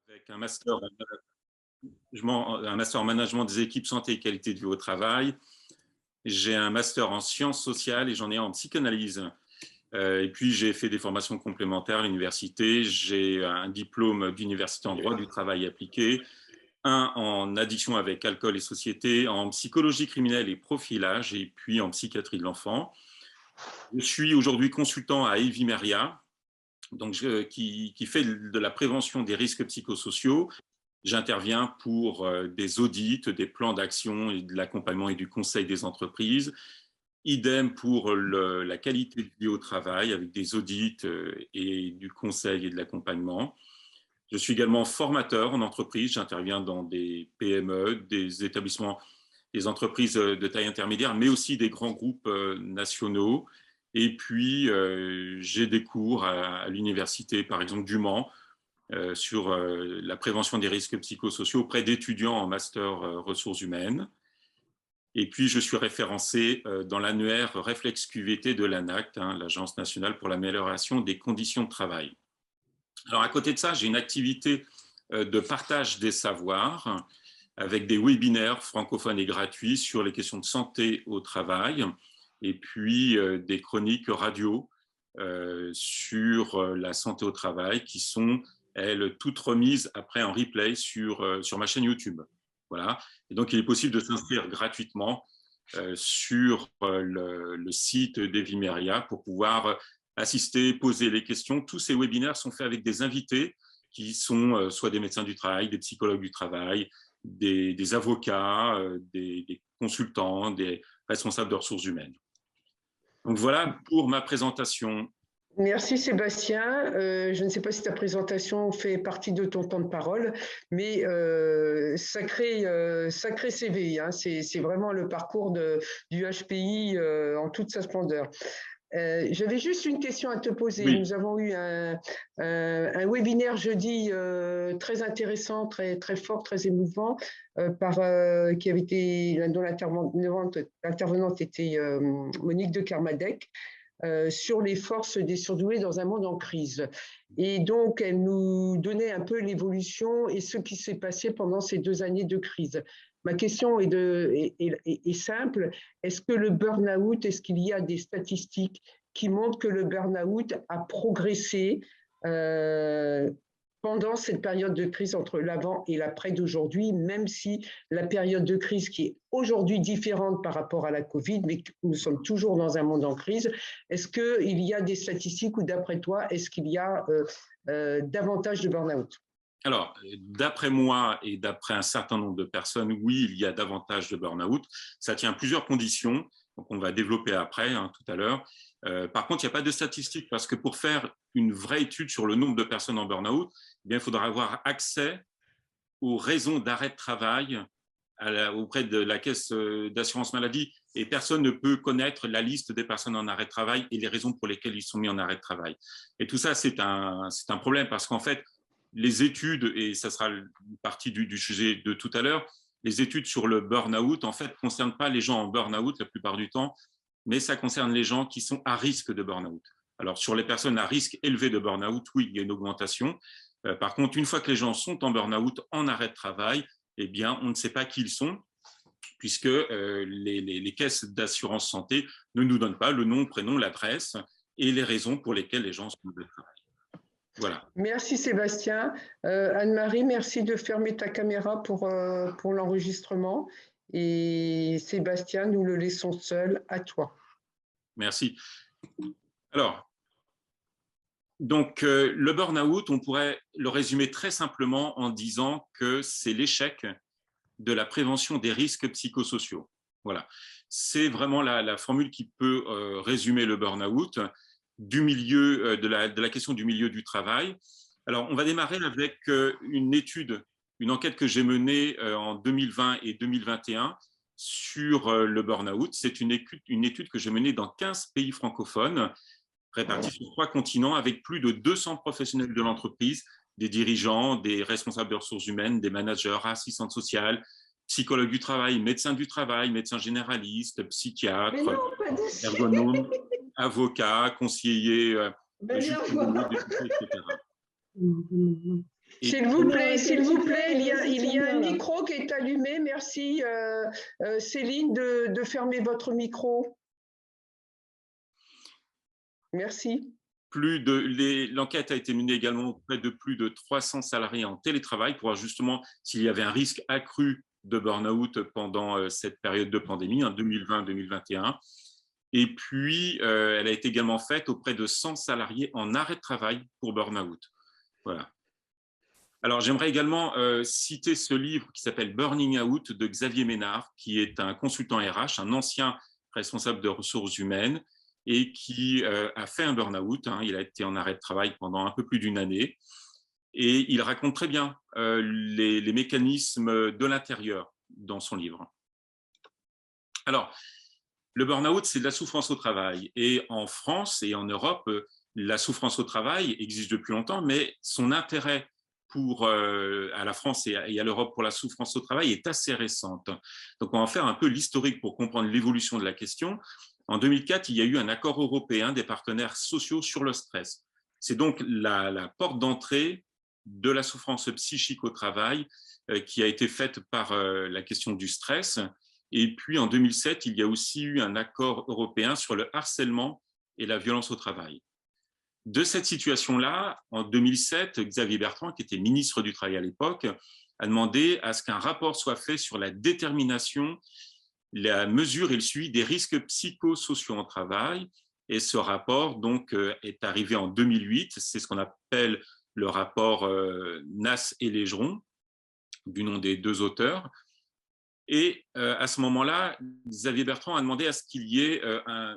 avec un master en management des équipes santé et qualité de vie au travail. J'ai un master en sciences sociales et j'en ai un en psychanalyse. Et puis, j'ai fait des formations complémentaires à l'université. J'ai un diplôme d'université en droit du travail appliqué, un en addiction avec alcool et société, en psychologie criminelle et profilage, et puis en psychiatrie de l'enfant. Je suis aujourd'hui consultant à Evimeria, qui fait de la prévention des risques psychosociaux. J'interviens pour des audits, des plans d'action, et de l'accompagnement et du conseil des entreprises. Idem pour la qualité de vie au travail avec des audits et du conseil et de l'accompagnement. Je suis également formateur en entreprise. J'interviens dans des PME, des établissements, des entreprises de taille intermédiaire, mais aussi des grands groupes nationaux. Et puis, j'ai des cours à l'université, par exemple, du Mans, sur la prévention des risques psychosociaux auprès d'étudiants en master ressources humaines. Et puis, je suis référencé dans l'annuaire Réflexe QVT de l'ANACT, l'Agence nationale pour l'amélioration des conditions de travail. Alors, à côté de ça, j'ai une activité de partage des savoirs avec des webinaires francophones et gratuits sur les questions de santé au travail et puis des chroniques radio sur la santé au travail qui sont, elles, toutes remises après en replay sur ma chaîne YouTube. Voilà. Et donc, il est possible de s'inscrire gratuitement sur le site d'Evimeria pour pouvoir assister, poser les questions. Tous ces webinaires sont faits avec des invités qui sont soit des médecins du travail, des psychologues du travail, des avocats, des consultants, des responsables de ressources humaines. Donc voilà pour ma présentation. Merci Sébastien. Je ne sais pas si ta présentation fait partie de ton temps de parole, mais sacré CV, hein. C'est vraiment le parcours du HPI en toute sa splendeur. J'avais juste une question à te poser. Oui. Nous avons eu un webinaire jeudi très intéressant, très, très fort, très émouvant, qui avait été, dont l'intervenante était Monique de Kermadec. Sur les forces des surdoués dans un monde en crise. Et donc, elle nous donnait un peu l'évolution et ce qui s'est passé pendant ces 2 années de crise. Ma question est simple. Est-ce que le burn-out, est-ce qu'il y a des statistiques qui montrent que le burn-out a progressé pendant cette période de crise entre l'avant et l'après d'aujourd'hui, même si la période de crise qui est aujourd'hui différente par rapport à la Covid, mais nous sommes toujours dans un monde en crise, est-ce qu'il y a des statistiques ou d'après toi, est-ce qu'il y a davantage de burn-out ? Alors, d'après moi et d'après un certain nombre de personnes, oui, il y a davantage de burn-out. Ça tient à plusieurs conditions, donc on va développer après, tout à l'heure. Par contre, il n'y a pas de statistiques parce que pour faire une vraie étude sur le nombre de personnes en burn-out, eh bien, il faudra avoir accès aux raisons d'arrêt de travail auprès de la caisse d'assurance maladie et personne ne peut connaître la liste des personnes en arrêt de travail et les raisons pour lesquelles ils sont mis en arrêt de travail. Et tout ça, c'est un problème parce qu'en fait, les études, et ça sera une partie du sujet de tout à l'heure, les études sur le burn-out, en fait, ne concernent pas les gens en burn-out la plupart du temps, mais ça concerne les gens qui sont à risque de burn-out. Alors, sur les personnes à risque élevé de burn-out, oui, il y a une augmentation. Par contre, une fois que les gens sont en burn-out, en arrêt de travail, eh bien, on ne sait pas qui ils sont, puisque les caisses d'assurance santé ne nous donnent pas le nom, prénom, l'adresse et les raisons pour lesquelles les gens sont en arrêt de travail. Voilà. Merci Sébastien. Anne-Marie, merci de fermer ta caméra pour l'enregistrement. Et Sébastien, nous le laissons seul, à toi. Merci. Alors, donc le burn-out, on pourrait le résumer très simplement en disant que c'est l'échec de la prévention des risques psychosociaux. Voilà. C'est vraiment la formule qui peut résumer le burn-out du milieu, de la question du milieu du travail. Alors, on va démarrer avec une étude, une enquête que j'ai menée en 2020 et 2021 sur le burn-out. C'est une étude que j'ai menée dans 15 pays francophones, répartis sur 3 continents, avec plus de 200 professionnels de l'entreprise, des dirigeants, des responsables de ressources humaines, des managers, assistantes sociales, psychologues du travail, médecins généralistes, psychiatres, ergonomes, avocats, conseillers, etc. Et S'il vous plaît, il y a un micro qui est allumé. Merci, Céline, de fermer votre micro. Merci. l'enquête a été menée également auprès de plus de 300 salariés en télétravail pour voir justement s'il y avait un risque accru de burn-out pendant cette période de pandémie, en 2020-2021. Et puis, elle a été également faite auprès de 100 salariés en arrêt de travail pour burn-out. Voilà. Alors, j'aimerais également citer ce livre qui s'appelle Burning Out de Xavier Ménard, qui est un consultant RH, un ancien responsable de ressources humaines et qui a fait un burn-out. Il a été en arrêt de travail pendant un peu plus d'une année et il raconte très bien les mécanismes de l'intérieur dans son livre. Alors, le burn-out, c'est de la souffrance au travail. Et en France et en Europe, la souffrance au travail existe depuis longtemps, mais son intérêt à la France et à l'Europe pour la souffrance au travail est assez récente. Donc, on va faire un peu l'historique pour comprendre l'évolution de la question. En 2004, il y a eu un accord européen des partenaires sociaux sur le stress. C'est donc la porte d'entrée de la souffrance psychique au travail qui a été faite par la question du stress. Et puis en 2007, il y a aussi eu un accord européen sur le harcèlement et la violence au travail. De cette situation-là, en 2007, Xavier Bertrand, qui était ministre du Travail à l'époque, a demandé à ce qu'un rapport soit fait sur la détermination, la mesure et le suivi des risques psychosociaux en travail. Et ce rapport donc est arrivé en 2008. C'est ce qu'on appelle le rapport Nass et Légeron, du nom des deux auteurs. Et à ce moment-là, Xavier Bertrand a demandé à ce qu'il y ait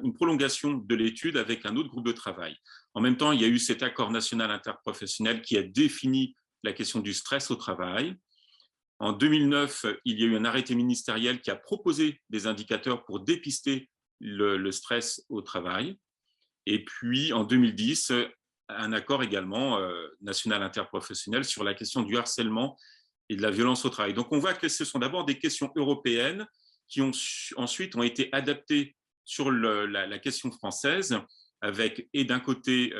une prolongation de l'étude avec un autre groupe de travail. En même temps, il y a eu cet accord national interprofessionnel qui a défini la question du stress au travail. En 2009, il y a eu un arrêté ministériel qui a proposé des indicateurs pour dépister le stress au travail. Et puis, en 2010, un accord également national interprofessionnel sur la question du harcèlement et de la violence au travail. Donc, on voit que ce sont d'abord des questions européennes qui ensuite ont été adaptées sur la question française, avec, et d'un côté,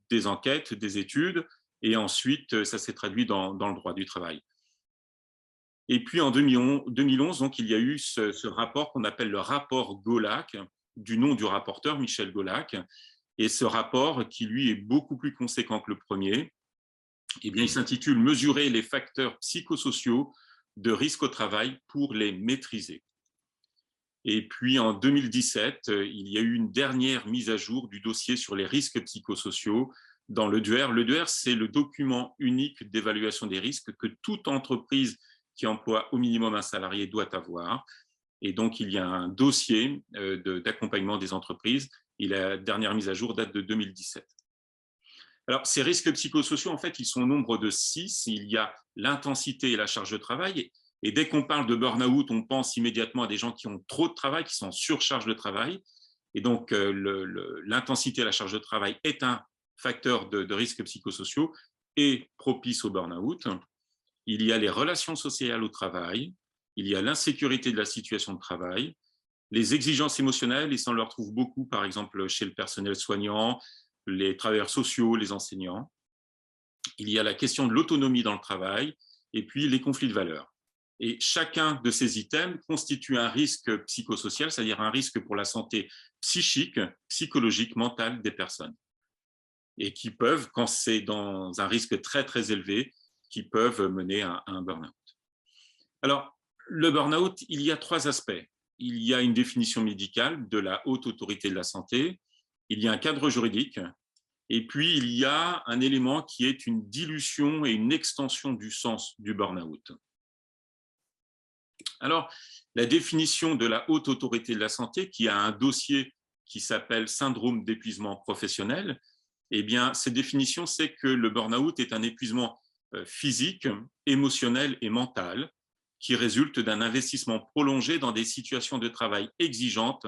des enquêtes, des études, et ensuite, ça s'est traduit dans le droit du travail. Et puis, en 2011, donc, il y a eu ce rapport qu'on appelle le rapport Golac, du nom du rapporteur, Michel Golac, et ce rapport, qui lui est beaucoup plus conséquent que le premier, eh bien, il s'intitule « Mesurer les facteurs psychosociaux de risque au travail pour les maîtriser ». Et puis, en 2017, il y a eu une dernière mise à jour du dossier sur les risques psychosociaux dans le DUER. Le DUER, c'est le document unique d'évaluation des risques que toute entreprise qui emploie au minimum un salarié doit avoir. Et donc, il y a un dossier d'accompagnement des entreprises. Et la dernière mise à jour date de 2017. Alors, ces risques psychosociaux, en fait, ils sont au nombre de 6. Il y a l'intensité et la charge de travail. Et dès qu'on parle de burn-out, on pense immédiatement à des gens qui ont trop de travail, qui sont en surcharge de travail. Et donc, l'intensité et la charge de travail est un facteur de risques psychosociaux et propice au burn-out. Il y a les relations sociales au travail. Il y a l'insécurité de la situation de travail. Les exigences émotionnelles, et ça on le retrouve beaucoup, par exemple, chez le personnel soignant, les travailleurs sociaux, les enseignants. Il y a la question de l'autonomie dans le travail, et puis les conflits de valeurs. Et chacun de ces items constitue un risque psychosocial, c'est-à-dire un risque pour la santé psychique, psychologique, mentale des personnes. Et qui peuvent, quand c'est dans un risque très, très élevé, qui peuvent mener à un burn-out. Alors, le burn-out, il y a 3 aspects. Il y a une définition médicale de la haute autorité de la santé, il y a un cadre juridique, et puis il y a un élément qui est une dilution et une extension du sens du burn-out. Alors, la définition de la haute autorité de la santé, qui a un dossier qui s'appelle syndrome d'épuisement professionnel, eh bien, cette définition, c'est que le burn-out est un épuisement physique, émotionnel et mental qui résulte d'un investissement prolongé dans des situations de travail exigeantes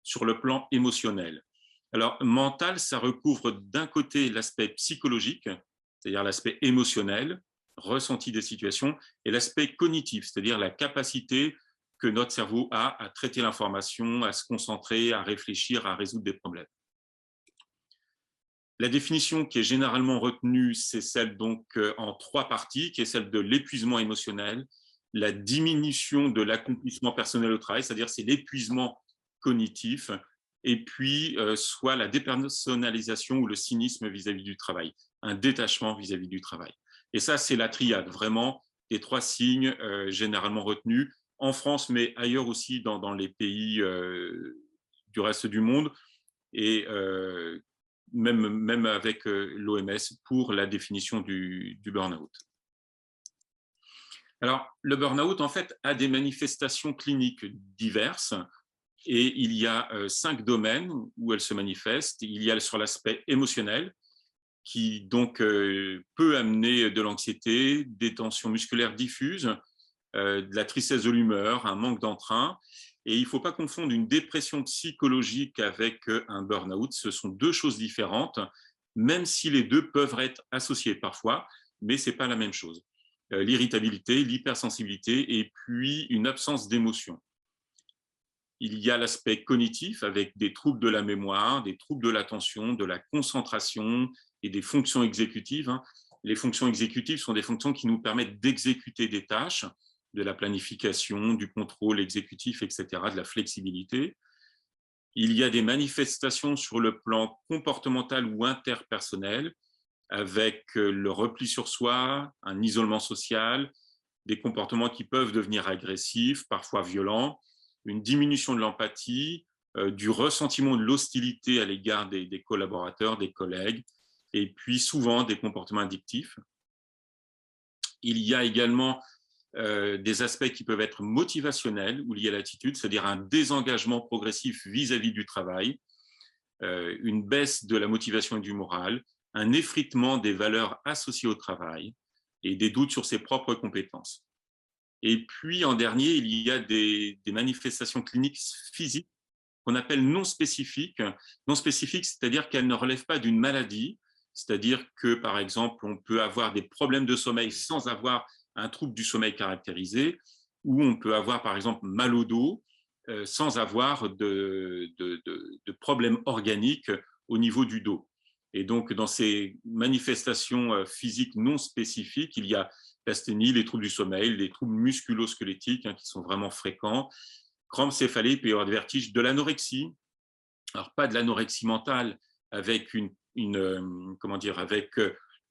sur le plan émotionnel. Alors, mental, ça recouvre d'un côté l'aspect psychologique, c'est-à-dire l'aspect émotionnel, ressenti des situations, et l'aspect cognitif, c'est-à-dire la capacité que notre cerveau a à traiter l'information, à se concentrer, à réfléchir, à résoudre des problèmes. La définition qui est généralement retenue, c'est celle donc en 3 parties, qui est celle de l'épuisement émotionnel, la diminution de l'accomplissement personnel au travail, c'est-à-dire c'est l'épuisement cognitif, et puis soit la dépersonnalisation ou le cynisme vis-à-vis du travail, un détachement vis-à-vis du travail. Et ça, c'est la triade, vraiment, des 3 signes généralement retenus en France, mais ailleurs aussi dans les pays du reste du monde, et même avec l'OMS pour la définition du burn-out. Alors, le burn-out, en fait, a des manifestations cliniques diverses, et il y a 5 domaines où elles se manifestent. Il y a sur l'aspect émotionnel, qui donc peut amener de l'anxiété, des tensions musculaires diffuses, de la tristesse de l'humeur, un manque d'entrain. Et il ne faut pas confondre une dépression psychologique avec un burn-out. Ce sont 2 choses différentes, même si les 2 peuvent être associés parfois, mais ce n'est pas la même chose. L'irritabilité, l'hypersensibilité et puis une absence d'émotion. Il y a l'aspect cognitif avec des troubles de la mémoire, des troubles de l'attention, de la concentration et des fonctions exécutives. Les fonctions exécutives sont des fonctions qui nous permettent d'exécuter des tâches, de la planification, du contrôle exécutif, etc., de la flexibilité. Il y a des manifestations sur le plan comportemental ou interpersonnel, avec le repli sur soi, un isolement social, des comportements qui peuvent devenir agressifs, parfois violents, une diminution de l'empathie, du ressentiment de l'hostilité à l'égard des collaborateurs, des collègues, et puis souvent des comportements addictifs. Il y a également des aspects qui peuvent être motivationnels ou liés à l'attitude, c'est-à-dire un désengagement progressif vis-à-vis du travail, une baisse de la motivation et du moral, un effritement des valeurs associées au travail et des doutes sur ses propres compétences. Et puis, en dernier, il y a des manifestations cliniques physiques qu'on appelle non spécifiques. Non spécifiques, c'est-à-dire qu'elles ne relèvent pas d'une maladie, c'est-à-dire que, par exemple, on peut avoir des problèmes de sommeil sans avoir un trouble du sommeil caractérisé, ou on peut avoir, par exemple, mal au dos sans avoir de problèmes organiques au niveau du dos. Et donc, dans ces manifestations physiques non spécifiques, il y a l'asthénie, les troubles du sommeil, les troubles musculo-squelettiques qui sont vraiment fréquents, crampes céphalées, il peut y avoir des vertiges, de l'anorexie. Alors, pas de l'anorexie mentale avec comment dire, avec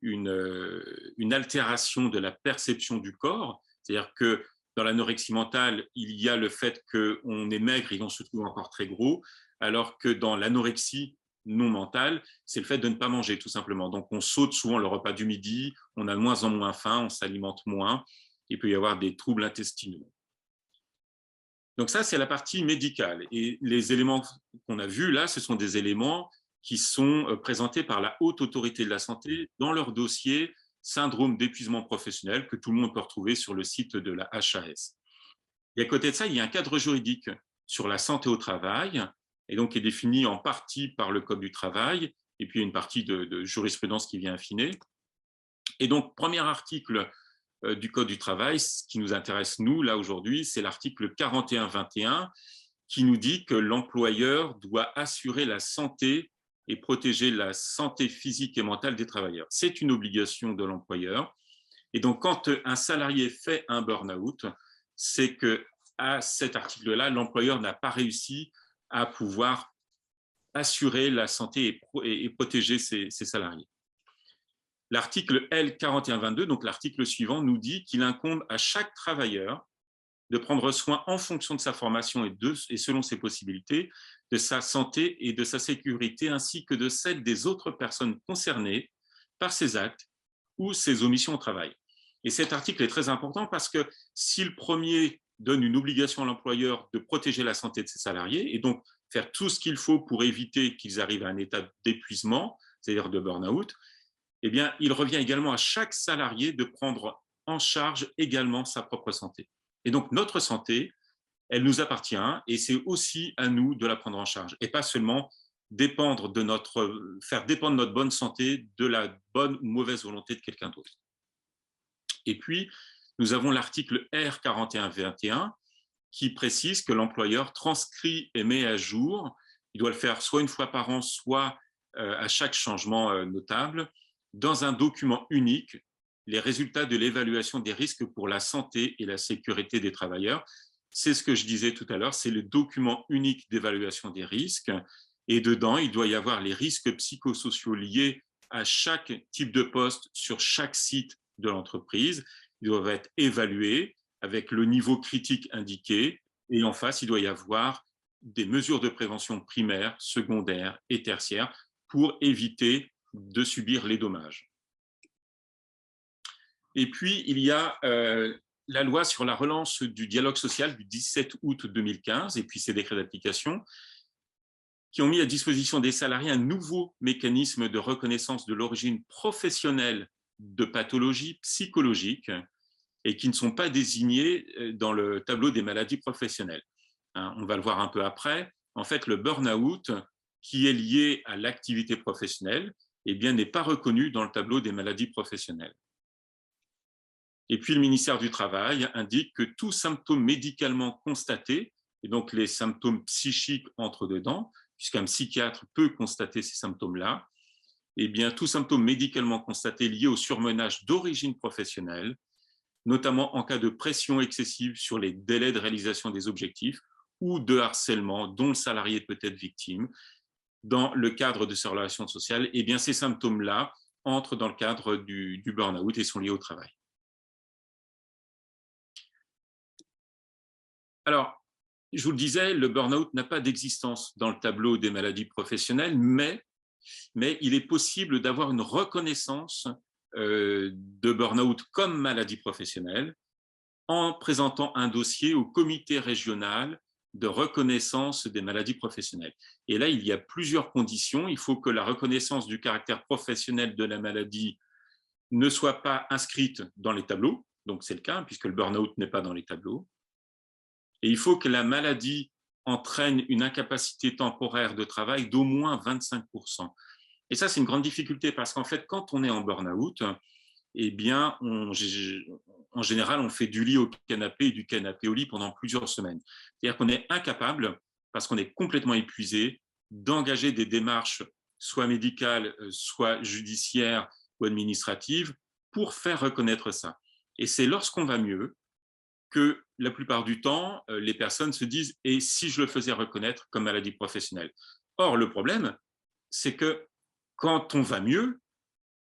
une altération de la perception du corps, c'est-à-dire que dans l'anorexie mentale, il y a le fait qu'on est maigre et on se trouve encore très gros, alors que dans l'anorexie non mentale, c'est le fait de ne pas manger, tout simplement. Donc, on saute souvent le repas du midi, on a de moins en moins faim, on s'alimente moins, il peut y avoir des troubles intestinaux. Donc ça, c'est la partie médicale. Et les éléments qu'on a vus là, ce sont des éléments qui sont présentés par la Haute Autorité de la Santé dans leur dossier syndrome d'épuisement professionnel que tout le monde peut retrouver sur le site de la HAS. Et à côté de ça, il y a un cadre juridique sur la santé au travail, et donc qui est défini en partie par le Code du travail, et puis une partie de jurisprudence qui vient affiner. Et donc, premier article du Code du travail, ce qui nous intéresse, nous, là, aujourd'hui, c'est l'article 41-21, qui nous dit que l'employeur doit assurer la santé et protéger la santé physique et mentale des travailleurs. C'est une obligation de l'employeur. Et donc, quand un salarié fait un burn-out, c'est qu'à cet article-là, l'employeur n'a pas réussi à pouvoir assurer la santé et protéger ses salariés. L'article L4122, donc l'article suivant, nous dit qu'il incombe à chaque travailleur de prendre soin en fonction de sa formation et selon ses possibilités, de sa santé et de sa sécurité, ainsi que de celle des autres personnes concernées par ses actes ou ses omissions au travail. Et cet article est très important parce que si le premier donne une obligation à l'employeur de protéger la santé de ses salariés et donc faire tout ce qu'il faut pour éviter qu'ils arrivent à un état d'épuisement, c'est-à-dire de burn-out, eh bien, il revient également à chaque salarié de prendre en charge également sa propre santé. Et donc, notre santé, elle nous appartient et c'est aussi à nous de la prendre en charge et pas seulement faire dépendre notre bonne santé de la bonne ou mauvaise volonté de quelqu'un d'autre. Et puis, nous avons l'article R4121 qui précise que l'employeur transcrit et met à jour, il doit le faire soit une fois par an, soit à chaque changement notable dans un document unique les résultats de l'évaluation des risques pour la santé et la sécurité des travailleurs. C'est ce que je disais tout à l'heure, c'est le document unique d'évaluation des risques. Et dedans, il doit y avoir les risques psychosociaux liés à chaque type de poste sur chaque site de l'entreprise. Ils doivent être évalués avec le niveau critique indiqué. Et en face, il doit y avoir des mesures de prévention primaires, secondaires et tertiaires pour éviter de subir les dommages. Et puis, il y a la loi sur la relance du dialogue social du 17 août 2015 et puis ses décrets d'application qui ont mis à disposition des salariés un nouveau mécanisme de reconnaissance de l'origine professionnelle de pathologies psychologiques et qui ne sont pas désignés dans le tableau des maladies professionnelles. On va le voir un peu après. En fait, le burn-out, qui est lié à l'activité professionnelle, eh bien, n'est pas reconnu dans le tableau des maladies professionnelles. Et puis, le ministère du Travail indique que tout symptôme médicalement constaté, et donc les symptômes psychiques entrent dedans, puisqu'un psychiatre peut constater ces symptômes-là, eh bien, tout symptôme médicalement constaté lié au surmenage d'origine professionnelle, notamment en cas de pression excessive sur les délais de réalisation des objectifs ou de harcèlement dont le salarié peut être victime dans le cadre de ces relations sociales, eh bien, ces symptômes-là entrent dans le cadre du burn-out et sont liés au travail. Alors, je vous le disais, le burn-out n'a pas d'existence dans le tableau des maladies professionnelles, mais il est possible d'avoir une reconnaissance de burn-out comme maladie professionnelle en présentant un dossier au comité régional de reconnaissance des maladies professionnelles. Et là, il y a plusieurs conditions. Il faut que la reconnaissance du caractère professionnel de la maladie ne soit pas inscrite dans les tableaux, donc c'est le cas, puisque le burn-out n'est pas dans les tableaux. Et il faut que la maladie entraîne une incapacité temporaire de travail d'au moins 25%. Et ça, c'est une grande difficulté parce qu'en fait, quand on est en burn-out, eh bien, en général, on fait du lit au canapé et du canapé au lit pendant plusieurs semaines. C'est-à-dire qu'on est incapable, parce qu'on est complètement épuisé, d'engager des démarches soit médicales, soit judiciaires ou administratives pour faire reconnaître ça. Et c'est lorsqu'on va mieux que la plupart du temps, les personnes se disent « et si je le faisais reconnaître comme maladie professionnelle ?» Or, le problème, c'est que quand on va mieux,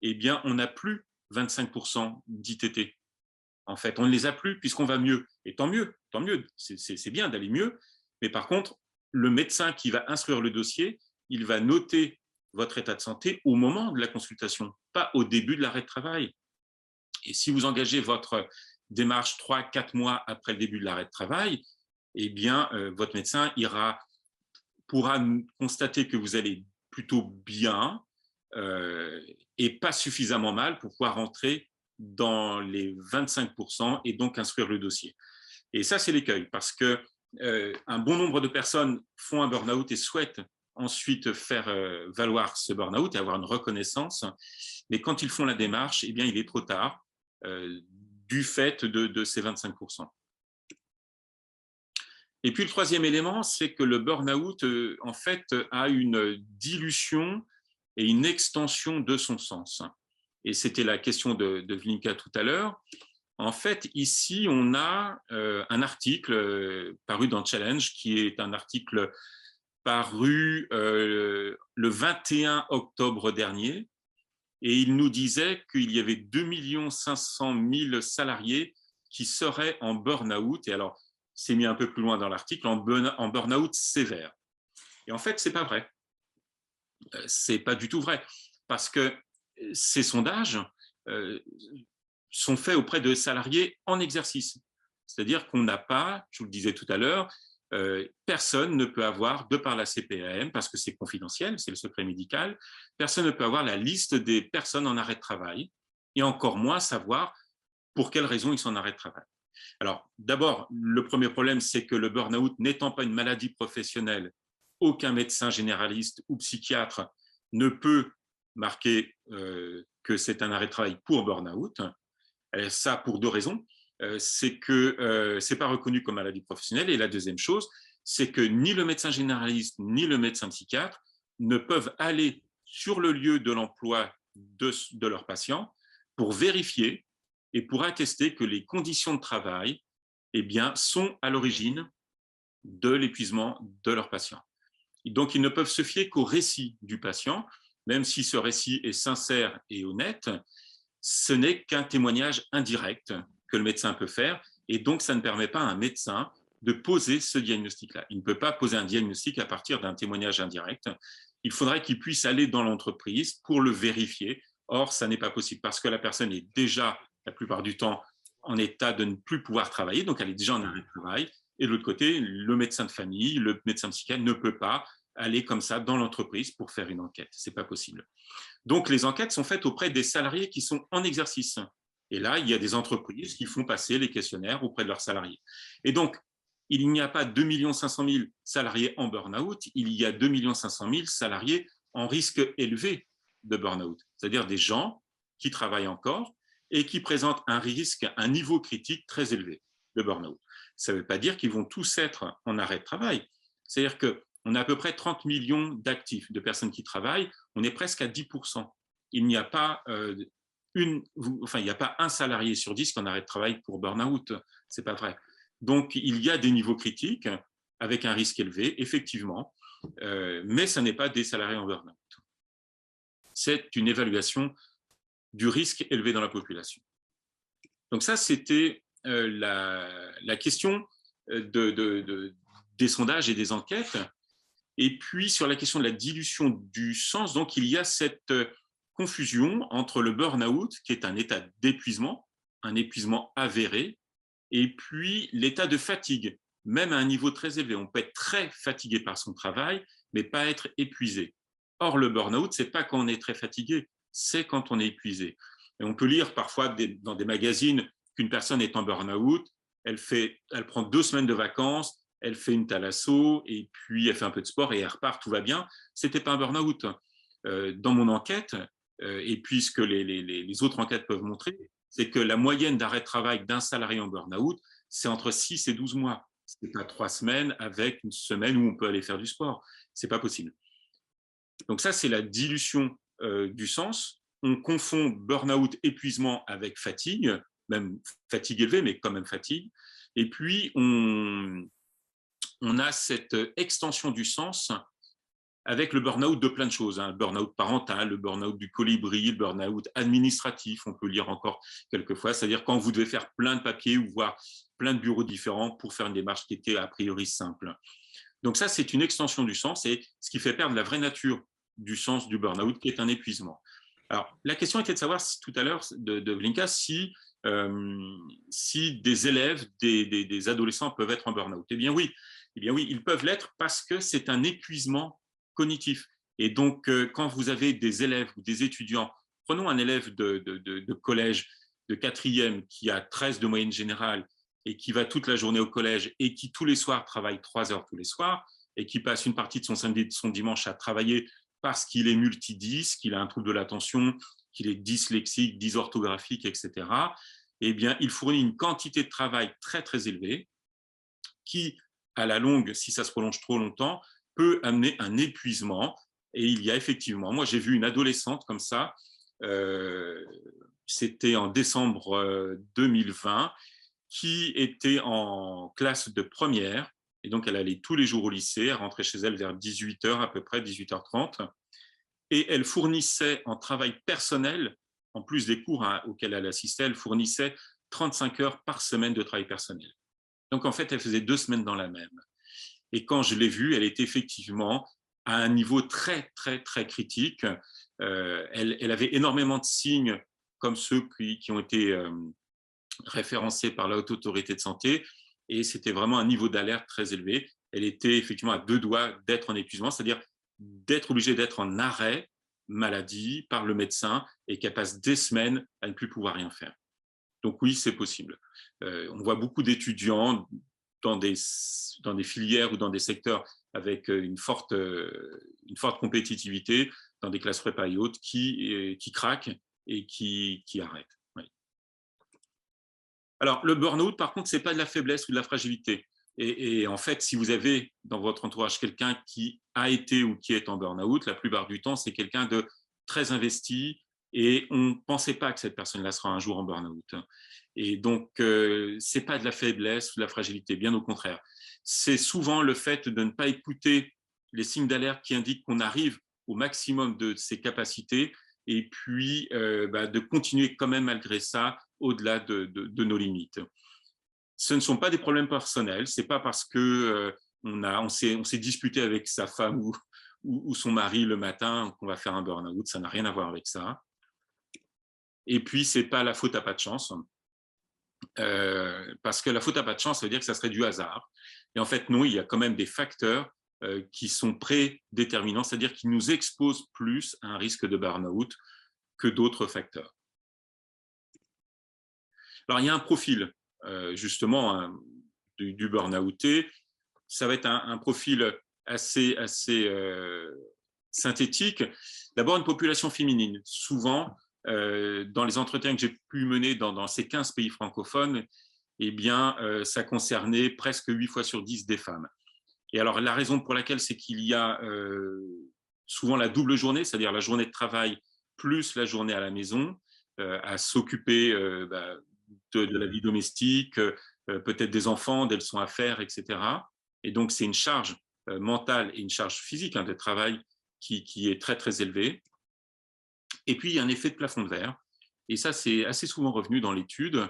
eh bien, on n'a plus 25% d'ITT. En fait, on ne les a plus puisqu'on va mieux. Et tant mieux, c'est bien d'aller mieux. Mais par contre, le médecin qui va instruire le dossier, il va noter votre état de santé au moment de la consultation, pas au début de l'arrêt de travail. Et si vous engagez votre démarche 3-4 mois après le début de l'arrêt de travail, eh bien, votre médecin pourra constater que vous allez plutôt bien et pas suffisamment mal pour pouvoir rentrer dans les 25% et donc instruire le dossier. Et ça, c'est l'écueil parce que un bon nombre de personnes font un burn-out et souhaitent ensuite faire valoir ce burn-out et avoir une reconnaissance. Mais quand ils font la démarche, eh bien, il est trop tard du fait de ces 25%. Et puis le troisième élément, c'est que le burn-out, en fait, a une dilution et une extension de son sens. Et c'était la question de Vlinka tout à l'heure. En fait, ici, on a un article paru dans Challenge, qui est un article paru le 21 octobre dernier, et il nous disait qu'il y avait 2 500 000 salariés qui seraient en burn-out. Et alors, c'est mis un peu plus loin dans l'article, en burn-out sévère. Et en fait, ce n'est pas vrai. Ce n'est pas du tout vrai. Parce que ces sondages sont faits auprès de salariés en exercice. C'est-à-dire qu'on n'a pas, je vous le disais tout à l'heure, personne ne peut avoir, de par la CPAM, parce que c'est confidentiel, c'est le secret médical, personne ne peut avoir la liste des personnes en arrêt de travail et encore moins savoir pour quelles raisons ils sont en arrêt de travail. Alors, d'abord, le premier problème, c'est que le burn-out n'étant pas une maladie professionnelle, aucun médecin généraliste ou psychiatre ne peut marquer que c'est un arrêt de travail pour burn-out. Ça, pour deux raisons. C'est que ce n'est pas reconnu comme maladie professionnelle. Et la deuxième chose, c'est que ni le médecin généraliste ni le médecin psychiatre ne peuvent aller sur le lieu de l'emploi de leurs patients pour vérifier et pour attester que les conditions de travail eh bien, sont à l'origine de l'épuisement de leurs patients. Donc, ils ne peuvent se fier qu'au récit du patient, même si ce récit est sincère et honnête, ce n'est qu'un témoignage indirect que le médecin peut faire, et donc ça ne permet pas à un médecin de poser ce diagnostic-là. Il ne peut pas poser un diagnostic à partir d'un témoignage indirect. Il faudrait qu'il puisse aller dans l'entreprise pour le vérifier. Or, ça n'est pas possible parce que la personne est déjà, la plupart du temps, en état de ne plus pouvoir travailler, donc elle est déjà en arrêt de travail. Et de l'autre côté, le médecin de famille, le médecin psychiatre ne peut pas aller comme ça dans l'entreprise pour faire une enquête. Ce n'est pas possible. Donc, les enquêtes sont faites auprès des salariés qui sont en exercice. Et là, il y a des entreprises qui font passer les questionnaires auprès de leurs salariés. Et donc, il n'y a pas 2 500 000 salariés en burn-out, il y a 2 500 000 salariés en risque élevé de burn-out, c'est-à-dire des gens qui travaillent encore et qui présentent un risque, un niveau critique très élevé de burn-out. Ça ne veut pas dire qu'ils vont tous être en arrêt de travail. C'est-à-dire qu'on a à peu près 30 millions d'actifs, de personnes qui travaillent, on est presque à 10%. Il n'y a pas il n'y a pas un salarié sur 10 qui en arrêt de travail pour burn-out. Ce n'est pas vrai. Donc, il y a des niveaux critiques avec un risque élevé, effectivement, mais ce n'est pas des salariés en burn-out. C'est une évaluation du risque élevé dans la population. Donc ça, c'était la question des sondages et des enquêtes. Et puis, sur la question de la dilution du sens, donc il y a cette confusion entre le burn-out, qui est un état d'épuisement, un épuisement avéré, et puis l'état de fatigue, même à un niveau très élevé. On peut être très fatigué par son travail, mais pas être épuisé. Or, le burn-out, ce n'est pas quand on est très fatigué, c'est quand on est épuisé. Et on peut lire parfois dans des magazines qu'une personne est en burn-out, elle prend 2 semaines de vacances, elle fait une thalasso, et puis elle fait un peu de sport et elle repart, tout va bien. Ce n'était pas un burn-out. Dans mon enquête, et puis ce que les autres enquêtes peuvent montrer, c'est que la moyenne d'arrêt de travail d'un salarié en burn-out, c'est entre 6 et 12 mois. Ce n'est pas 3 semaines avec une semaine où on peut aller faire du sport. Ce n'est pas possible. Donc ça, c'est la dilution du sens. On confond burn-out, épuisement avec fatigue, même fatigue élevée, mais quand même fatigue. Et puis, on a cette extension du sens avec le burn-out de plein de choses, hein. Le burn-out parental, le burn-out du colibri, le burn-out administratif, on peut lire encore quelquefois, c'est-à-dire quand vous devez faire plein de papiers ou voir plein de bureaux différents pour faire une démarche qui était a priori simple. Donc ça, c'est une extension du sens et ce qui fait perdre la vraie nature du sens du burn-out, qui est un épuisement. Alors, la question était de savoir tout à l'heure de Blinka si des élèves, des adolescents peuvent être en burn-out. Eh bien oui, ils peuvent l'être parce que c'est un épuisement cognitif. Et donc, quand vous avez des élèves ou des étudiants, prenons un élève de collège de 4e qui a 13 de moyenne générale et qui va toute la journée au collège et qui tous les soirs travaille 3 heures tous les soirs et qui passe une partie de son samedi et de son dimanche à travailler parce qu'il est multidis, qu'il a un trouble de l'attention, qu'il est dyslexique, dysorthographique, etc., eh bien, il fournit une quantité de travail très, très élevée qui, à la longue, si ça se prolonge trop longtemps, peut amener un épuisement. Et il y a effectivement, moi j'ai vu une adolescente comme ça, c'était en décembre 2020, qui était en classe de première, et donc elle allait tous les jours au lycée, elle rentrait chez elle vers 18h à peu près, 18h30, et elle fournissait en travail personnel, en plus des cours auxquels elle assistait, elle fournissait 35 heures par semaine de travail personnel. Donc en fait, elle faisait 2 semaines dans la même. Et quand je l'ai vue, elle était effectivement à un niveau très, très, très critique. Elle avait énormément de signes comme ceux qui ont été référencés par la Haute Autorité de Santé, et c'était vraiment un niveau d'alerte très élevé. Elle était effectivement à 2 doigts d'être en épuisement, c'est-à-dire d'être obligée d'être en arrêt maladie par le médecin et qu'elle passe des semaines à ne plus pouvoir rien faire. Donc oui, c'est possible. On voit beaucoup d'étudiants dans des filières ou dans des secteurs avec une forte compétitivité, dans des classes prépa et autres, qui craquent et qui arrêtent. Oui. Alors, le burn-out, par contre, ce n'est pas de la faiblesse ou de la fragilité. Et en fait, si vous avez dans votre entourage quelqu'un qui a été ou qui est en burn-out, la plupart du temps, c'est quelqu'un de très investi et on ne pensait pas que cette personne-là sera un jour en burn-out. Et donc, ce n'est pas de la faiblesse ou de la fragilité, bien au contraire. C'est souvent le fait de ne pas écouter les signes d'alerte qui indiquent qu'on arrive au maximum de ses capacités et puis de continuer quand même malgré ça au-delà de nos limites. Ce ne sont pas des problèmes personnels, c'est pas parce que on s'est disputé avec sa femme ou son mari le matin qu'on va faire un burn-out, ça n'a rien à voir avec ça. Et puis c'est pas la faute à pas de chance, parce que la faute à pas de chance, ça veut dire que ça serait du hasard. Et en fait non, il y a quand même des facteurs qui sont prédéterminants, c'est-à-dire qui nous exposent plus à un risque de burn-out que d'autres facteurs. Alors il y a un profil justement du burn-outé. Ça va être un profil assez synthétique. D'abord, une population féminine. Souvent, dans les entretiens que j'ai pu mener dans ces 15 pays francophones, eh bien, ça concernait presque 8 fois sur 10 des femmes. Et alors, la raison pour laquelle, c'est qu'il y a souvent la double journée, c'est-à-dire la journée de travail plus la journée à la maison, à s'occuper de la vie domestique, peut-être des enfants, des leçons à faire, etc. Et donc, c'est une charge mentale et une charge physique de travail qui est très, très élevée. Et puis, il y a un effet de plafond de verre. Et ça, c'est assez souvent revenu dans l'étude,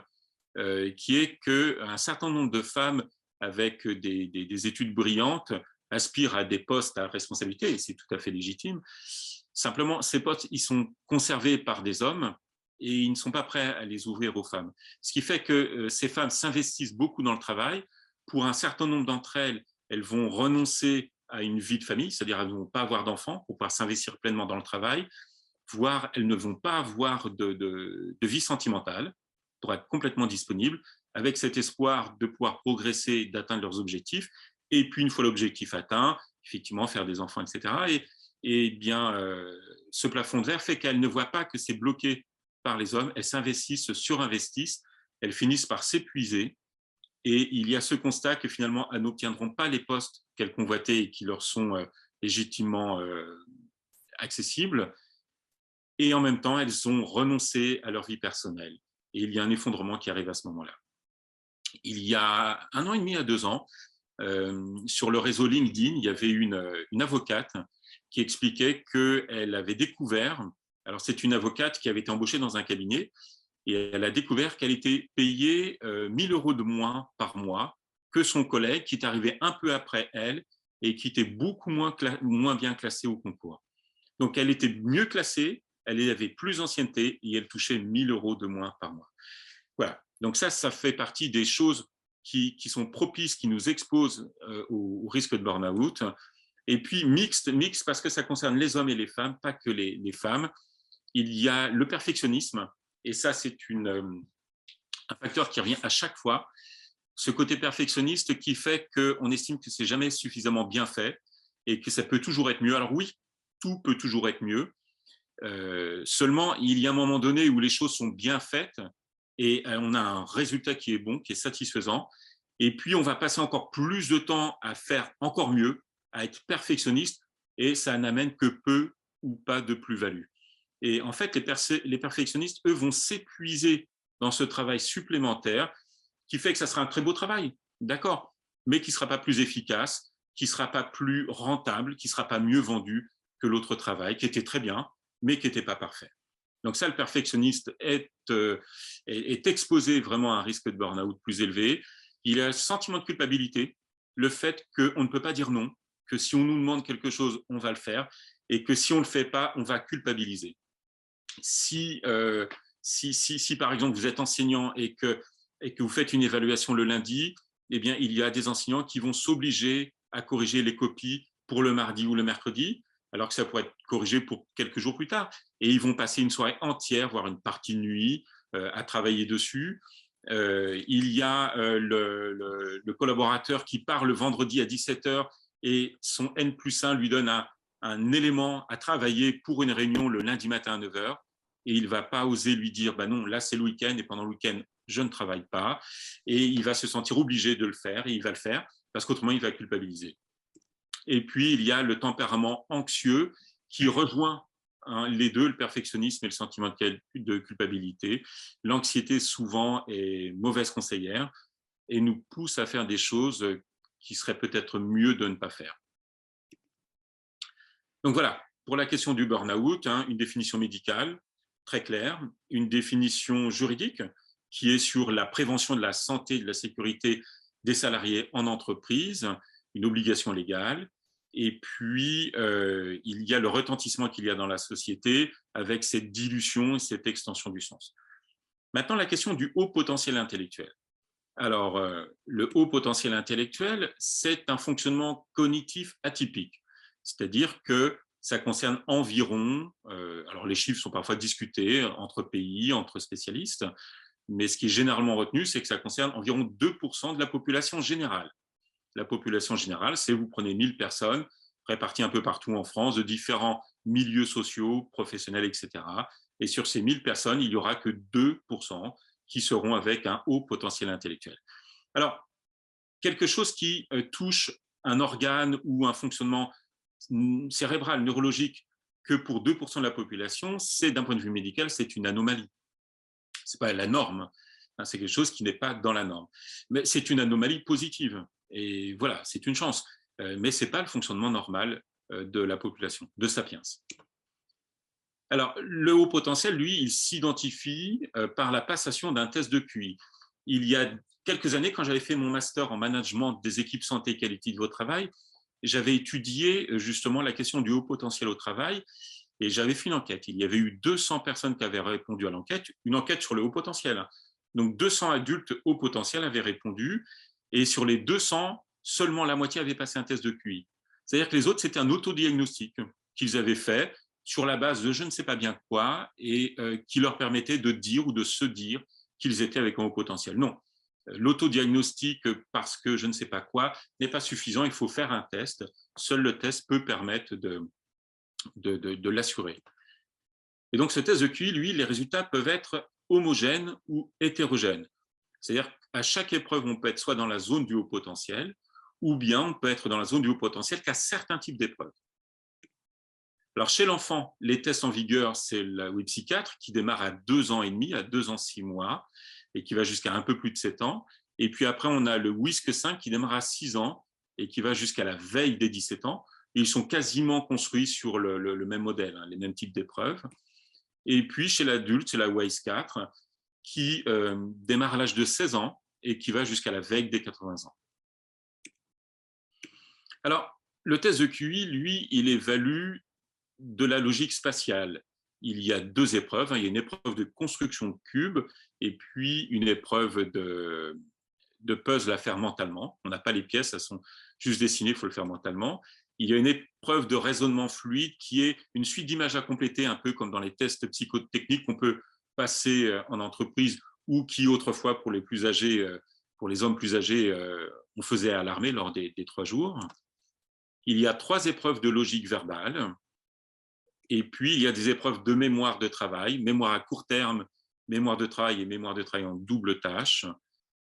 qui est qu'un certain nombre de femmes avec des études brillantes aspirent à des postes à responsabilité, et c'est tout à fait légitime. Simplement, ces postes, ils sont conservés par des hommes et ils ne sont pas prêts à les ouvrir aux femmes. Ce qui fait que ces femmes s'investissent beaucoup dans le travail. Pour un certain nombre d'entre elles, elles vont renoncer à une vie de famille, c'est-à-dire elles ne vont pas avoir d'enfants pour pouvoir s'investir pleinement dans le travail, voire elles ne vont pas avoir de vie sentimentale pour être complètement disponibles, avec cet espoir de pouvoir progresser, d'atteindre leurs objectifs. Et puis, une fois l'objectif atteint, effectivement, faire des enfants, etc. Et bien, ce plafond de verre fait qu'elles ne voient pas que c'est bloqué par les hommes. Elles s'investissent, se surinvestissent, elles finissent par s'épuiser. Et il y a ce constat que finalement, elles n'obtiendront pas les postes qu'elles convoitaient et qui leur sont légitimement accessibles. Et en même temps, elles ont renoncé à leur vie personnelle. Et il y a un effondrement qui arrive à ce moment-là. Il y a 1 an et demi à 2 ans, sur le réseau LinkedIn, il y avait une avocate qui expliquait qu'elle avait découvert, alors c'est une avocate qui avait été embauchée dans un cabinet, et elle a découvert qu'elle était payée 1 000 € de moins par mois que son collègue qui est arrivé un peu après elle et qui était beaucoup moins bien classé au concours. Donc elle était mieux classée, elle avait plus d'ancienneté et elle touchait 1 000 € de moins par mois. Voilà. Donc ça fait partie des choses qui sont propices, qui nous exposent au risque de burn-out. Et puis mixte parce que ça concerne les hommes et les femmes, pas que les femmes. Il y a le perfectionnisme, et ça c'est un facteur qui revient à chaque fois. Ce côté perfectionniste qui fait qu'on estime que c'est jamais suffisamment bien fait et que ça peut toujours être mieux. Alors oui, tout peut toujours être mieux. Seulement, il y a un moment donné où les choses sont bien faites et on a un résultat qui est bon, qui est satisfaisant. Et puis, on va passer encore plus de temps à faire encore mieux, à être perfectionniste, et ça n'amène que peu ou pas de plus-value. Et en fait, les perfectionnistes, eux, vont s'épuiser dans ce travail supplémentaire qui fait que ça sera un très beau travail, d'accord, mais qui ne sera pas plus efficace, qui ne sera pas plus rentable, qui ne sera pas mieux vendu que l'autre travail, qui était très bien, mais qui n'était pas parfait. Donc ça, le perfectionniste est exposé vraiment à un risque de burn-out plus élevé. Il a un sentiment de culpabilité, le fait qu'on ne peut pas dire non, que si on nous demande quelque chose, on va le faire, et que si on ne le fait pas, on va culpabiliser. Si par exemple, vous êtes enseignant et que vous faites une évaluation le lundi, eh bien, il y a des enseignants qui vont s'obliger à corriger les copies pour le mardi ou le mercredi, alors que ça pourrait être corrigé pour quelques jours plus tard. Et ils vont passer une soirée entière, voire une partie de nuit, à travailler dessus. Il y a le collaborateur qui part le vendredi à 17h et son N+1 lui donne un élément à travailler pour une réunion le lundi matin à 9h. Et il ne va pas oser lui dire, bah non, là c'est le week-end et pendant le week-end, je ne travaille pas, et il va se sentir obligé de le faire, et il va le faire, parce qu'autrement, il va culpabiliser. Et puis, il y a le tempérament anxieux qui rejoint les deux, le perfectionnisme et le sentiment de culpabilité. L'anxiété, souvent, est mauvaise conseillère et nous pousse à faire des choses qui seraient peut-être mieux de ne pas faire. Donc voilà, pour la question du burn-out, une définition médicale très claire, une définition juridique qui est sur la prévention de la santé et de la sécurité des salariés en entreprise, une obligation légale. Et puis, il y a le retentissement qu'il y a dans la société avec cette dilution et cette extension du sens. Maintenant, la question du haut potentiel intellectuel. Alors, le haut potentiel intellectuel, c'est un fonctionnement cognitif atypique, c'est-à-dire que ça concerne environ, alors les chiffres sont parfois discutés entre pays, entre spécialistes, mais ce qui est généralement retenu, c'est que ça concerne environ 2% de la population générale. La population générale, c'est vous prenez 1000 personnes réparties un peu partout en France, de différents milieux sociaux, professionnels, etc. Et sur ces 1000 personnes, il n'y aura que 2% qui seront avec un haut potentiel intellectuel. Alors, quelque chose qui touche un organe ou un fonctionnement cérébral, neurologique, que pour 2% de la population, c'est d'un point de vue médical, c'est une anomalie. Ce n'est pas la norme, c'est quelque chose qui n'est pas dans la norme. Mais c'est une anomalie positive, et voilà, c'est une chance. Mais ce n'est pas le fonctionnement normal de la population, de Sapiens. Alors, le haut potentiel, lui, il s'identifie par la passation d'un test de QI. Il y a quelques années, quand j'avais fait mon master en management des équipes santé et qualité de vie au travail, j'avais étudié justement la question du haut potentiel au travail et j'avais fait une enquête. Il y avait eu 200 personnes qui avaient répondu à l'enquête, une enquête sur le haut potentiel. Donc 200 adultes haut potentiel avaient répondu et sur les 200, seulement la moitié avait passé un test de QI. C'est-à-dire que les autres, c'était un autodiagnostic qu'ils avaient fait sur la base de je ne sais pas bien quoi et qui leur permettait de dire ou de se dire qu'ils étaient avec un haut potentiel. Non, l'autodiagnostic parce que je ne sais pas quoi n'est pas suffisant, il faut faire un test. Seul le test peut permettre de l'assurer. Et donc ce test de QI, lui, les résultats peuvent être homogènes ou hétérogènes. C'est-à-dire qu'à chaque épreuve, on peut être soit dans la zone du haut potentiel, ou bien on peut être dans la zone du haut potentiel qu'à certains types d'épreuves. Alors chez l'enfant, les tests en vigueur, c'est la WIPSI-4 qui démarre à 2 ans et demi, à 2 ans 6 mois, et qui va jusqu'à un peu plus de 7 ans. Et puis après, on a le WISC-5 qui démarre à 6 ans et qui va jusqu'à la veille des 17 ans. Et ils sont quasiment construits sur le même modèle, les mêmes types d'épreuves. Et puis chez l'adulte, c'est la WISE-4 qui démarre à l'âge de 16 ans et qui va jusqu'à la veille des 80 ans. Alors, le test de QI, lui, il évalue de la logique spatiale. Il y a 2 épreuves. Il y a une épreuve de construction de cubes et puis une épreuve de puzzle à faire mentalement. On n'a pas les pièces, elles sont juste dessinées, il faut le faire mentalement. Il y a une épreuve de raisonnement fluide qui est une suite d'images à compléter, un peu comme dans les tests psychotechniques qu'on peut passer en entreprise ou qui autrefois pour les plus âgés, pour les hommes plus âgés, on faisait à l'armée lors des 3 jours. Il y a 3 épreuves de logique verbale. Et puis, il y a des épreuves de mémoire de travail, mémoire à court terme, mémoire de travail et mémoire de travail en double tâche.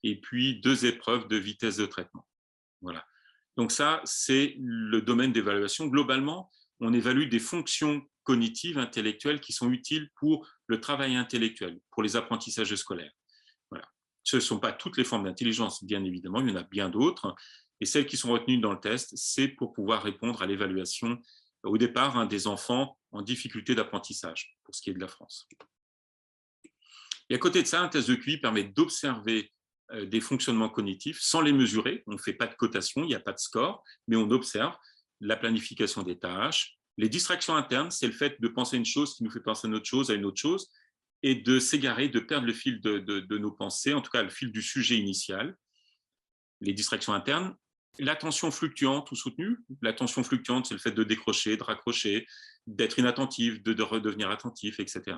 Et puis, 2 épreuves de vitesse de traitement. Voilà. Donc ça, c'est le domaine d'évaluation. Globalement, on évalue des fonctions cognitives, intellectuelles qui sont utiles pour le travail intellectuel, pour les apprentissages scolaires. Voilà. Ce ne sont pas toutes les formes d'intelligence, bien évidemment, il y en a bien d'autres. Et celles qui sont retenues dans le test, c'est pour pouvoir répondre à l'évaluation au départ des enfants en difficulté d'apprentissage, pour ce qui est de la France. Et à côté de ça, un test de QI permet d'observer des fonctionnements cognitifs sans les mesurer. On ne fait pas de cotation, il n'y a pas de score, mais on observe la planification des tâches. Les distractions internes, c'est le fait de penser une chose qui nous fait penser à une autre chose, et de s'égarer, de perdre le fil de nos pensées, en tout cas le fil du sujet initial. Les distractions internes, l'attention fluctuante ou soutenue. L'attention fluctuante, c'est le fait de décrocher, de raccrocher, d'être inattentif, de redevenir attentif, etc.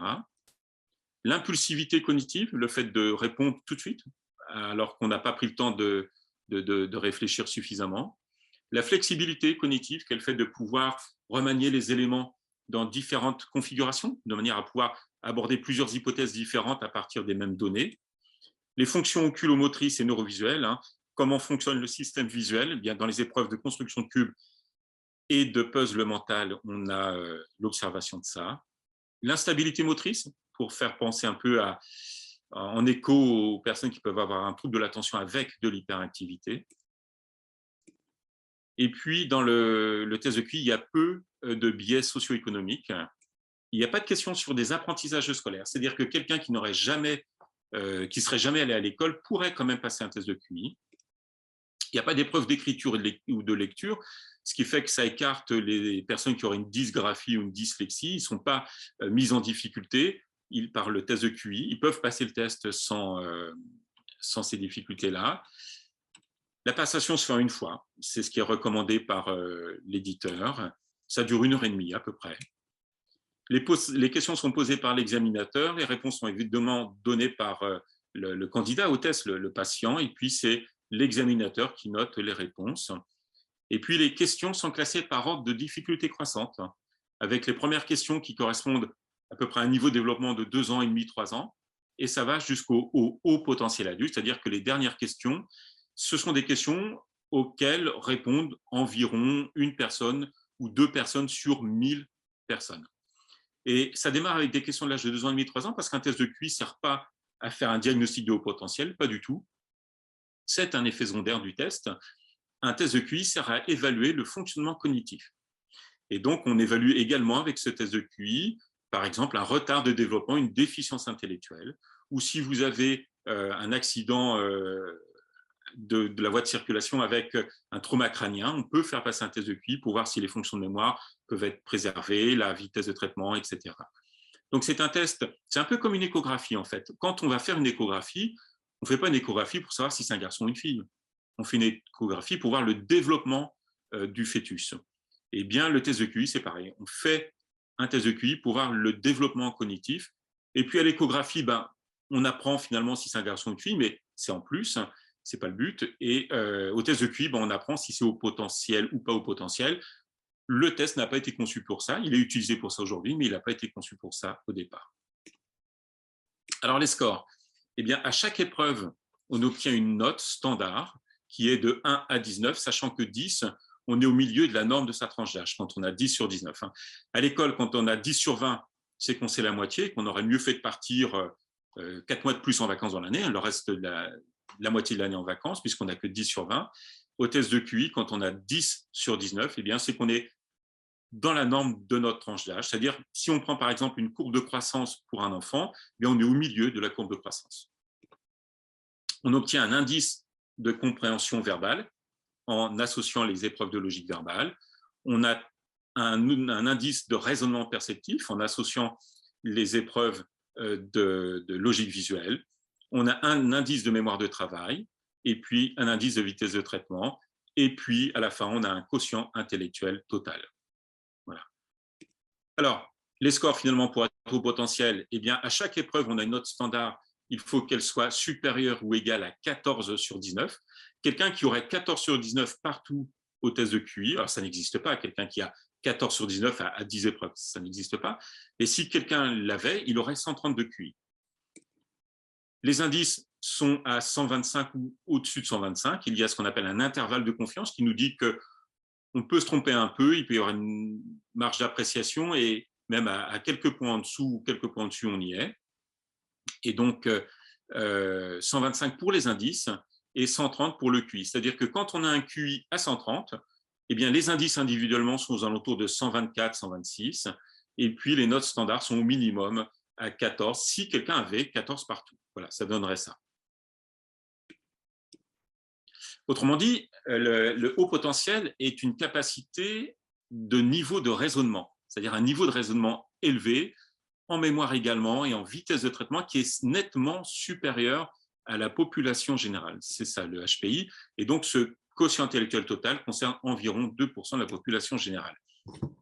L'impulsivité cognitive, le fait de répondre tout de suite, alors qu'on n'a pas pris le temps de réfléchir suffisamment. La flexibilité cognitive, qui est le fait de pouvoir remanier les éléments dans différentes configurations, de manière à pouvoir aborder plusieurs hypothèses différentes à partir des mêmes données. Les fonctions oculomotrices et neurovisuelles, hein, comment fonctionne le système visuel? Eh bien, dans les épreuves de construction de cubes et de puzzle mental, on a l'observation de ça. L'instabilité motrice, pour faire penser un peu en écho aux personnes qui peuvent avoir un trouble de l'attention avec de l'hyperactivité. Et puis, dans le test de QI, il y a peu de biais socio-économiques. Il n'y a pas de question sur des apprentissages scolaires. C'est-à-dire que quelqu'un qui n'aurait jamais, qui serait jamais allé à l'école pourrait quand même passer un test de QI. Il n'y a pas d'épreuve d'écriture ou de lecture, ce qui fait que ça écarte les personnes qui auraient une dysgraphie ou une dyslexie. Ils ne sont pas mis en difficulté par le test de QI. Ils peuvent passer le test sans ces difficultés-là. La passation se fait en une fois. C'est ce qui est recommandé par l'éditeur. Ça dure 1h30 à peu près. Les questions sont posées par l'examinateur. Les réponses sont évidemment données par le candidat au test, le patient. Et puis, c'est l'examinateur qui note les réponses. Et puis, les questions sont classées par ordre de difficulté croissante, avec les premières questions qui correspondent à peu près à un niveau de développement de 2 ans et demi, 3 ans. Et ça va jusqu'au haut potentiel adulte, c'est-à-dire que les dernières questions, ce sont des questions auxquelles répondent environ une personne ou 2 personnes sur 1000 personnes. Et ça démarre avec des questions de l'âge de 2 ans et demi, 3 ans, parce qu'un test de QI ne sert pas à faire un diagnostic de haut potentiel, pas du tout. C'est un effet secondaire du test. Un test de QI sert à évaluer le fonctionnement cognitif. Et donc, on évalue également avec ce test de QI, par exemple, un retard de développement, une déficience intellectuelle, ou si vous avez un accident de la voie de circulation avec un trauma crânien, on peut faire passer un test de QI pour voir si les fonctions de mémoire peuvent être préservées, la vitesse de traitement, etc. Donc, c'est un test, c'est un peu comme une échographie, en fait. Quand on va faire une échographie, on ne fait pas une échographie pour savoir si c'est un garçon ou une fille. On fait une échographie pour voir le développement du fœtus. Eh bien, le test de QI, c'est pareil. On fait un test de QI pour voir le développement cognitif. Et puis, à l'échographie, on apprend finalement si c'est un garçon ou une fille, mais c'est en plus, c'est pas le but. Et au test de QI, on apprend si c'est au potentiel ou pas au potentiel. Le test n'a pas été conçu pour ça. Il est utilisé pour ça aujourd'hui, mais il n'a pas été conçu pour ça au départ. Alors, les scores. Eh bien, à chaque épreuve, on obtient une note standard qui est de 1 à 19, sachant que 10, on est au milieu de la norme de sa tranche d'âge, quand on a 10 sur 19. À l'école, quand on a 10 sur 20, c'est qu'on sait la moitié, qu'on aurait mieux fait de partir 4 mois de plus en vacances dans l'année, le reste de la moitié de l'année en vacances, puisqu'on n'a que 10 sur 20. Au test de QI, quand on a 10 sur 19, eh bien, c'est qu'on est dans la norme de notre tranche d'âge. C'est-à-dire, si on prend par exemple une courbe de croissance pour un enfant, eh bien, on est au milieu de la courbe de croissance. On obtient un indice de compréhension verbale en associant les épreuves de logique verbale. On a un indice de raisonnement perceptif en associant les épreuves de logique visuelle. On a un indice de mémoire de travail et puis un indice de vitesse de traitement. Et puis, à la fin, on a un quotient intellectuel total. Voilà. Alors, les scores, finalement, pour être au potentiel, eh bien, à chaque épreuve, on a une note standard. Il faut qu'elle soit supérieure ou égale à 14 sur 19. Quelqu'un qui aurait 14 sur 19 partout au test de QI, alors ça n'existe pas, quelqu'un qui a 14 sur 19 à 10 épreuves, ça n'existe pas. Et si quelqu'un l'avait, il aurait 130 de QI. Les indices sont à 125 ou au-dessus de 125. Il y a ce qu'on appelle un intervalle de confiance qui nous dit qu'on peut se tromper un peu, il peut y avoir une marge d'appréciation et même à quelques points en dessous ou quelques points au-dessus, on y est. Et donc, 125 pour les indices et 130 pour le QI. C'est-à-dire que quand on a un QI à 130, eh bien, les indices individuellement sont aux alentours de 124, 126, et puis les notes standards sont au minimum à 14, si quelqu'un avait 14 partout. Voilà, ça donnerait ça. Autrement dit, le haut potentiel est une capacité de niveau de raisonnement, c'est-à-dire un niveau de raisonnement élevé, en mémoire également et en vitesse de traitement qui est nettement supérieur à la population générale. C'est ça le HPI. Et donc, ce quotient intellectuel total concerne environ 2% de la population générale.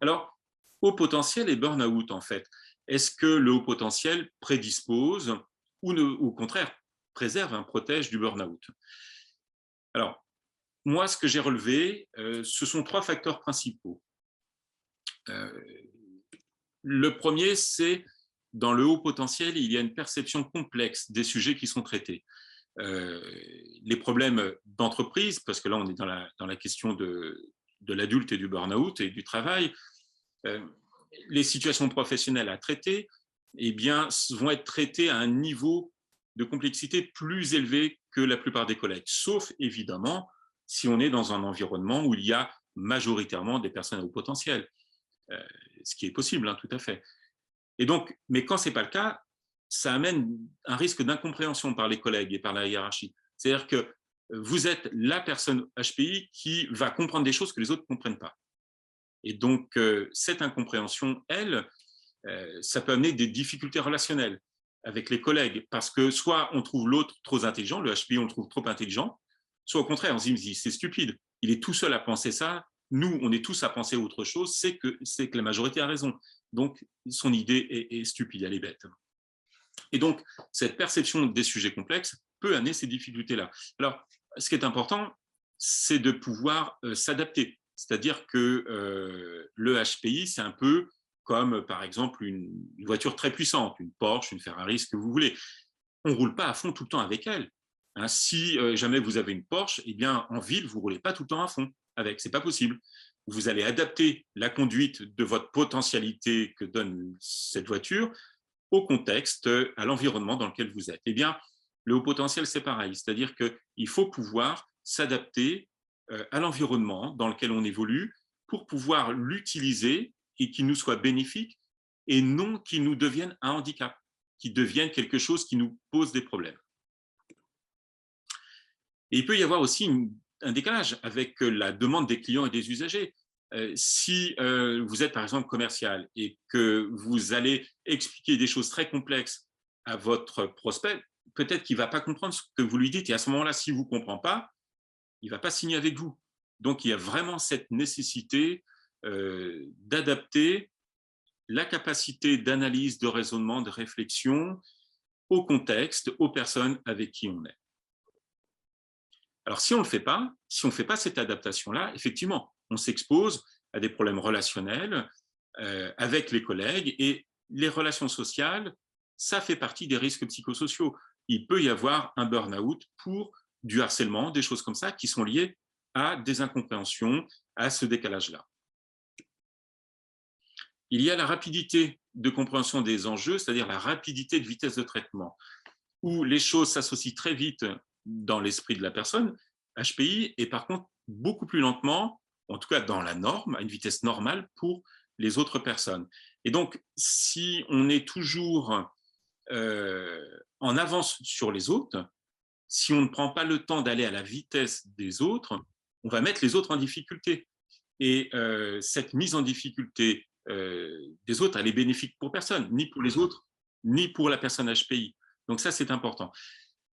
Alors, haut potentiel et burn-out, en fait. Est-ce que le haut potentiel prédispose ou au contraire préserve, protège du burn-out? Alors, moi, ce que j'ai relevé, ce sont 3 facteurs principaux. Le premier, c'est dans le haut potentiel, il y a une perception complexe des sujets qui sont traités. les problèmes d'entreprise, parce que là, on est dans la question de l'adulte et du burn-out et du travail. Les situations professionnelles à traiter, eh bien, vont être traitées à un niveau de complexité plus élevé que la plupart des collègues, sauf évidemment si on est dans un environnement où il y a majoritairement des personnes à haut potentiel, ce qui est possible, hein, tout à fait. Et donc, mais quand ce n'est pas le cas, ça amène un risque d'incompréhension par les collègues et par la hiérarchie. C'est-à-dire que vous êtes la personne HPI qui va comprendre des choses que les autres ne comprennent pas. Et donc, cette incompréhension, elle, ça peut amener des difficultés relationnelles avec les collègues, parce que soit on trouve l'autre trop intelligent, le HPI, on le trouve trop intelligent, soit au contraire, on se dit, c'est stupide, il est tout seul à penser ça, nous, on est tous à penser autre chose, c'est que la majorité a raison. Donc, son idée est stupide, elle est bête. Et donc, cette perception des sujets complexes peut amener ces difficultés-là. Alors, ce qui est important, c'est de pouvoir s'adapter. C'est-à-dire que le HPI, c'est un peu comme, par exemple, une voiture très puissante, une Porsche, une Ferrari, ce que vous voulez. On ne roule pas à fond tout le temps avec elle. Hein, si jamais vous avez une Porsche, eh bien, en ville, vous ne roulez pas tout le temps à fond avec. Ce n'est pas possible. Vous allez adapter la conduite de votre potentialité que donne cette voiture au contexte, à l'environnement dans lequel vous êtes. Eh bien, le haut potentiel, c'est pareil. C'est-à-dire qu'il faut pouvoir s'adapter à l'environnement dans lequel on évolue pour pouvoir l'utiliser et qu'il nous soit bénéfique et non qu'il nous devienne un handicap, qu'il devienne quelque chose qui nous pose des problèmes. Et il peut y avoir aussi un décalage avec la demande des clients et des usagers. Si vous êtes par exemple commercial et que vous allez expliquer des choses très complexes à votre prospect, peut-être qu'il ne va pas comprendre ce que vous lui dites. Et à ce moment-là, s'il ne vous comprend pas, il ne va pas signer avec vous. Donc, il y a vraiment cette nécessité d'adapter la capacité d'analyse, de raisonnement, de réflexion au contexte, aux personnes avec qui on est. Alors, si on ne fait pas cette adaptation-là, effectivement, on s'expose à des problèmes relationnels avec les collègues, et les relations sociales, ça fait partie des risques psychosociaux. Il peut y avoir un burn-out pour du harcèlement, des choses comme ça, qui sont liées à des incompréhensions, à ce décalage-là. Il y a la rapidité de compréhension des enjeux, c'est-à-dire la rapidité de vitesse de traitement, où les choses s'associent très vite dans l'esprit de la personne, HPI, et par contre beaucoup plus lentement, en tout cas dans la norme, à une vitesse normale pour les autres personnes. Et donc, si on est toujours en avance sur les autres, si on ne prend pas le temps d'aller à la vitesse des autres, on va mettre les autres en difficulté. Et cette mise en difficulté des autres, elle est bénéfique pour personne, ni pour les autres, ni pour la personne HPI. Donc ça, c'est important.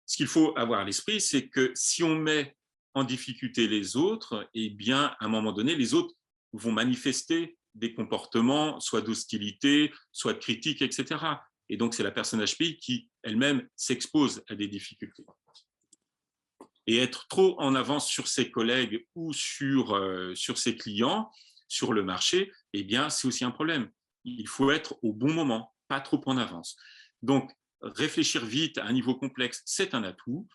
Ce qu'il faut avoir à l'esprit, c'est que si on met en difficulté les autres, eh bien, à un moment donné, les autres vont manifester des comportements, soit d'hostilité, soit de critique, etc. Et donc, c'est la personne HPI qui, elle-même, s'expose à des difficultés. Et être trop en avance sur ses collègues ou sur ses clients, sur le marché, eh bien, c'est aussi un problème. Il faut être au bon moment, pas trop en avance. Donc, réfléchir vite à un niveau complexe, c'est un atout.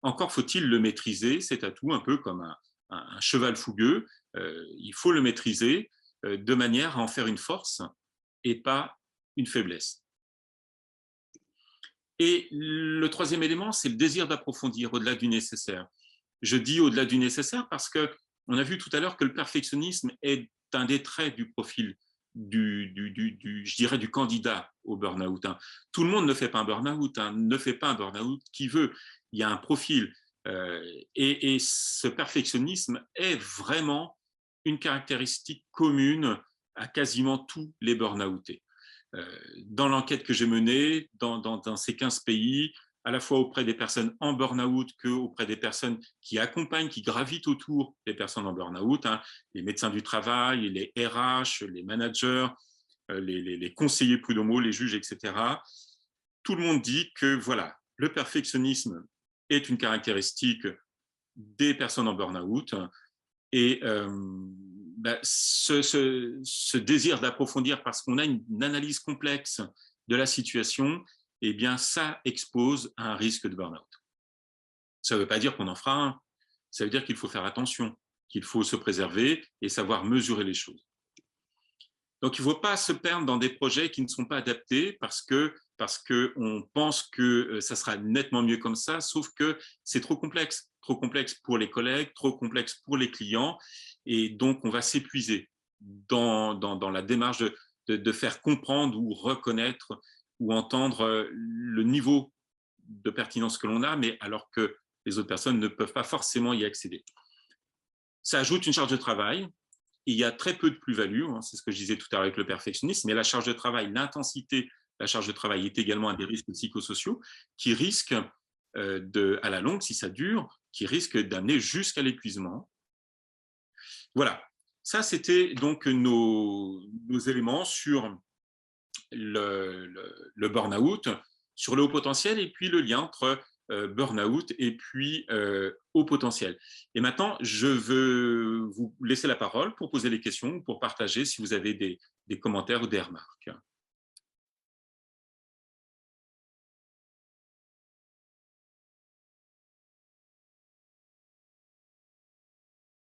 Encore faut-il le maîtriser, cet atout, un peu comme un cheval fougueux. Il faut le maîtriser de manière à en faire une force et pas une faiblesse. Et le troisième élément, c'est le désir d'approfondir au-delà du nécessaire. Je dis au-delà du nécessaire parce qu'on a vu tout à l'heure que le perfectionnisme est un des traits du profil je dirais, du candidat au burn-out. Hein. Tout le monde ne fait pas un burn-out, hein, ne fait pas un burn-out qui veut. Il y a un profil. Et ce perfectionnisme est vraiment une caractéristique commune à quasiment tous les burn-outés. Dans l'enquête que j'ai menée, dans ces 15 pays, à la fois auprès des personnes en burn-out qu'auprès des personnes qui accompagnent, qui gravitent autour des personnes en burn-out, hein, les médecins du travail, les RH, les managers, les conseillers prud'homaux, les juges, etc. Tout le monde dit que voilà, le perfectionnisme est une caractéristique des personnes en burn-out, et ce désir d'approfondir parce qu'on a une analyse complexe de la situation, eh bien, ça expose à un risque de burn-out. Ça ne veut pas dire qu'on en fera un. Ça veut dire qu'il faut faire attention, qu'il faut se préserver et savoir mesurer les choses. Donc, il ne faut pas se perdre dans des projets qui ne sont pas adaptés parce qu'on pense que ça sera nettement mieux comme ça, sauf que c'est trop complexe pour les collègues, trop complexe pour les clients, et donc on va s'épuiser dans la démarche de faire comprendre ou reconnaître ou entendre le niveau de pertinence que l'on a, mais alors que les autres personnes ne peuvent pas forcément y accéder. Ça ajoute une charge de travail. Il y a très peu de plus-value, hein, c'est ce que je disais tout à l'heure avec le perfectionnisme, mais la charge de travail, l'intensité, la charge de travail est également un des risques psychosociaux qui risquent, à la longue, si ça dure, qui risquent d'amener jusqu'à l'épuisement. Voilà, ça c'était donc nos éléments sur le burn-out, sur le haut potentiel et puis le lien entre burn-out et puis haut potentiel. Et maintenant, je veux vous laisser la parole pour poser les questions, pour partager si vous avez des commentaires ou des remarques.